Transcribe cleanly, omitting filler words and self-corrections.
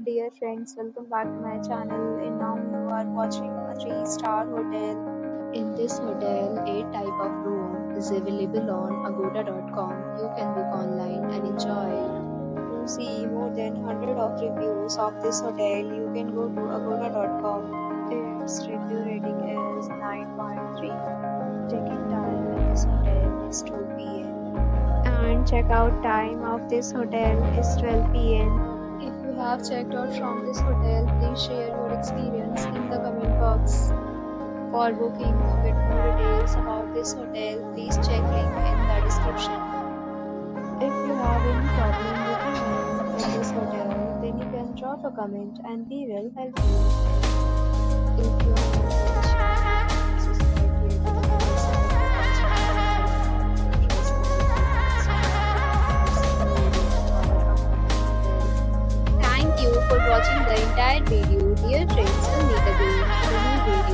Dear friends, welcome back to my channel. And now you are watching a 3-star hotel. In this hotel, 8 type of room is available on agoda.com. You can book online and enjoy. To see more than 100 of reviews of this hotel, you can go to agoda.com. Its review rating is 9.3. Check-in time at this hotel is 12 p.m. and check-out time of this hotel is 12 p.m. If you have checked out from this hotel, please share your experience in the comment box. For booking or get more details about this hotel, please check link in the description. If you have any problem booking room in this hotel, then you can drop a comment and we will help you. If you are not Thank you for watching the entire video. Dear friends, we'll meet again in a new video.